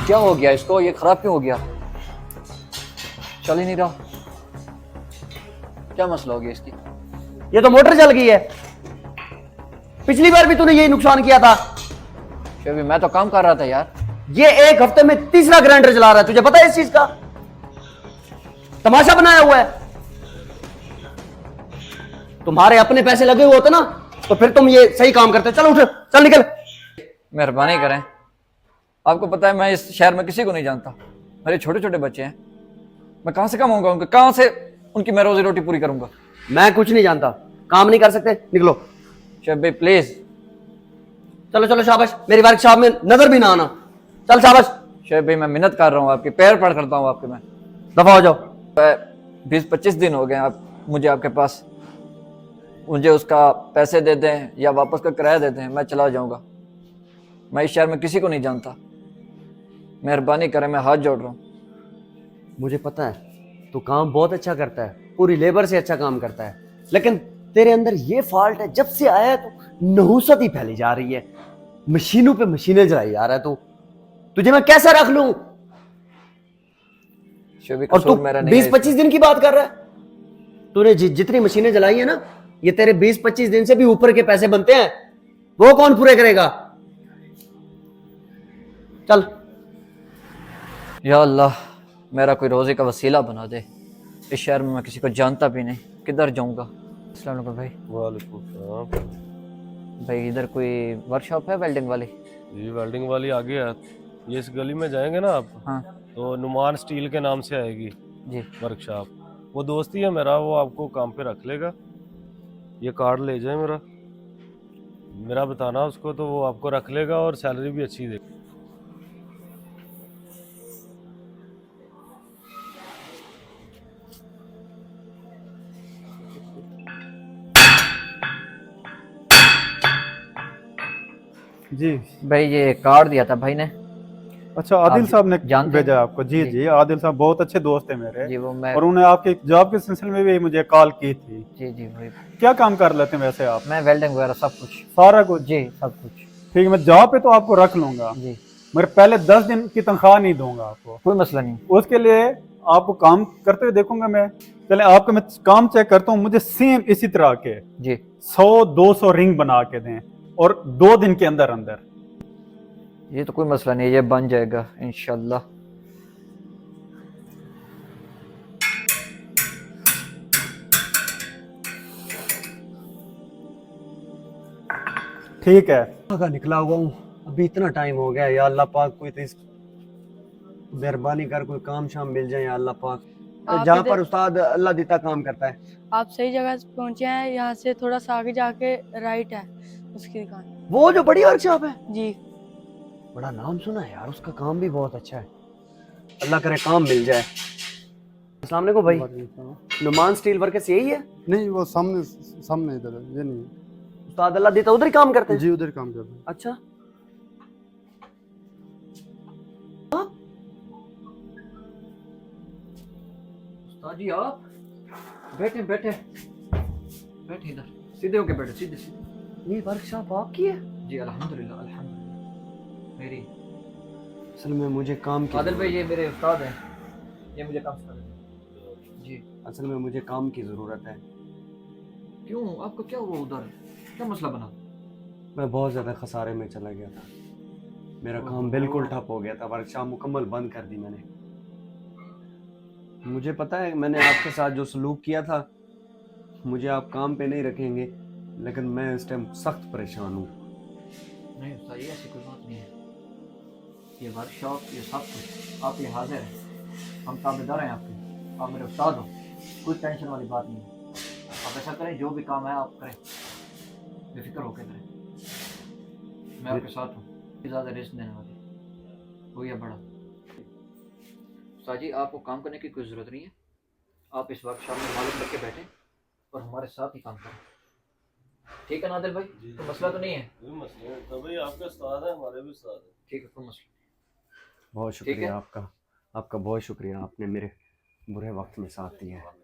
क्या हो गया इसको, ये खराब क्यों हो गया? चल ही नहीं रहा। क्या मसला हो गया इसकी? ये तो मोटर जल गई है। पिछली बार भी तूने यही नुकसान किया था। शोएब मैं तो काम कर रहा था यार। ये एक हफ्ते में तीसरा ग्राइंडर चला रहा है, तुझे पता है इस चीज का? तमाशा बनाया हुआ है। तुम्हारे अपने पैसे लगे हुए होते ना तो फिर तुम ये सही काम करते। चल उठ, चल निकल। मेहरबानी करें। आपको पता है मैं इस शहर में किसी को नहीं जानता। मेरे छोटे छोटे बच्चे हैं, मैं कहां से कमाऊंगा उनके, कहां से उनकी मैं रोजी रोटी पूरी करूंगा? मैं कुछ नहीं जानता, काम नहीं कर सकते, निकलो। शोएब भाई प्लीज। चलो चलो शाबाश, मेरी वर्कशॉप में नजर भी ना आना। चल शाबाश। शोएब भाई मैं मिन्नत कर रहा हूँ आपके, पैर पड़ करता हूँ आपके। मैं दफा हो जाओ। 20-25 दिन हो गए आप मुझे आपके पास। मुझे उसका पैसे दे दें या वापस का किराया दे दें, मैं चला जाऊंगा। मैं इस शहर में किसी को नहीं जानता, मेहरबानी करें, मैं हाथ जोड़ रहा हूँ। मुझे पता है तू काम बहुत अच्छा करता है, पूरी लेबर से अच्छा काम करता है, लेकिन तेरे अंदर ये फॉल्ट है, जब से आया है तो नहुसत ही फैली जा रही है। मशीनों पे मशीनें जलाई जा रहा है तू। तुझे मैं कैसे रख लूं? और तू 20-25 दिन की बात कर रहा है। तूने जितनी मशीनें जलाई है ना, ये तेरे 20-25 दिन से भी ऊपर के पैसे बनते हैं। वो कौन पूरे करेगा? चल। या अल्लाह मेरा कोई रोज़ी का वसीला बना दे। इस शहर में मैं किसी को जानता भी नहीं, किधर जाऊंगा? अस्सलाम वालेकुम भाई। वालेकुम सलाम। भाई इधर कोई वर्कशॉप है वेल्डिंग वाली? जी वेल्डिंग वाली आगे है, ये इस गली में जाएंगे ना आप, हाँ तो नुमान स्टील के नाम से आएगी जी। वर्कशॉप। वो दोस्ती है मेरा, वो आपको काम पे रख लेगा। ये कार्ड ले जाए मेरा, मेरा बताना उसको, तो वो आपको रख लेगा और सैलरी भी अच्छी देगा। जी। भाई ये कार्ड दिया था भाई ने। अच्छा, आदिल आप साहब ने जानते भेजा हैं? आपको? जी जी। जी, आदिल साहब बहुत अच्छे दोस्त है मेरे। जी वो मैं। और उन्होंने आपके जॉब के सिलसिले में भी मुझे कॉल की थी। जी जी भाई क्या काम कर लेते हैं वैसे आप? मैं वेल्डिंग वगैरह सब कुछ। सारा कुछ? जी सब कुछ। ठीक है, मैं जॉब पे तो आपको रख लूंगा, जी मगर पहले 10 दिन की तनख्वाह नहीं दूंगा आपको। कोई मसला नहीं। उसके लिए आपको काम करते हुए देखूंगा मैं। पहले आपको मैं काम चेक करता हूँ, मुझे सेम इसी तरह के जी 100-200 रिंग बना के दें, और 2 दिन के अंदर अंदर। ये तो कोई मसला नहीं, ये बन जाएगा इंशाल्लाह। ठीक है। का निकला हुआ हूँ, अभी इतना टाइम हो गया। या अल्लाह पाक कोई तो मेहरबानी कर, कोई काम शाम मिल जाए या अल्लाह पाक। आप जहाँ इधर- पर उस्ताद अल्लाह देता काम करता है। आप सही जगह पहुंचे हैं। यहाँ से थोड़ा सा आगे जाके राइट है उसकी दुकान। वो जो बड़ी वर्कशॉप है, जी बड़ा नाम सुना है यार, उसका काम भी बहुत अच्छा है। अल्लाह करे काम मिल जाए। अस्सलाम वालेकुम भाई, नुमान स्टील वर्कर्स यही है? नहीं, वो सामने सामने इधर है, ये नहीं उस्ताद अल्लाह देता उधर ही काम करते है हैं? जी, उधर काम कर रहे हैं। अच्छा। उस्ताद जी आप बैठे बैठे बैठे इधर, सीधे होके बैठे, सीधे सीधे। ये वर्कशॉप आपकी है? जी अल्हम्दुलिल्लाह अल्हम्दुलिल्लाह मेरी। असल में मुझे काम की आदिल भाई ये मेरे उस्ताद हैं, ये मुझे काम सिखा देते जी। असल में मुझे काम की जरूरत है। क्यों आपको क्या हुआ उधर, क्या मसला बना? मैं बहुत ज्यादा खसारे में चला गया था, मेरा काम बिल्कुल ठप हो गया था, वर्कशॉप मुकम्मल बंद कर दी मैंने। मुझे पता है मैंने आपके साथ जो सलूक किया था, मुझे आप काम पे नहीं रखेंगे, लेकिन मैं इस टाइम सख्त परेशान हूँ। नहीं उस्ताद ये ऐसी कोई बात नहीं है, ये वर्कशॉप ये सब कुछ आप ये हाजिर हैं, हम ताबेदार हैं आपके, आप मेरे उस्ताद हो, कोई टेंशन वाली बात नहीं है। आप ऐसा करें, जो भी काम है आप करें, बेफिक्र होकर करें, मैं आपके साथ हूँ। ज़्यादा रिस्क देने वाली वो या बड़ा। उस्ताद जी आपको काम करने की कोई ज़रूरत नहीं है, आप इस वर्कशॉप में मालूम करके बैठें और हमारे साथ ही काम करें। ठीक है नादिल भाई, तो मसला तो नहीं है? कोई मसला नहीं, तभी आपके उस्ताद है, हमारे भी उस्ताद है। ठीक है कोई मसला नहीं। बहुत शुक्रिया आपका, आपका बहुत शुक्रिया, आपने मेरे बुरे वक्त में साथ दिया है।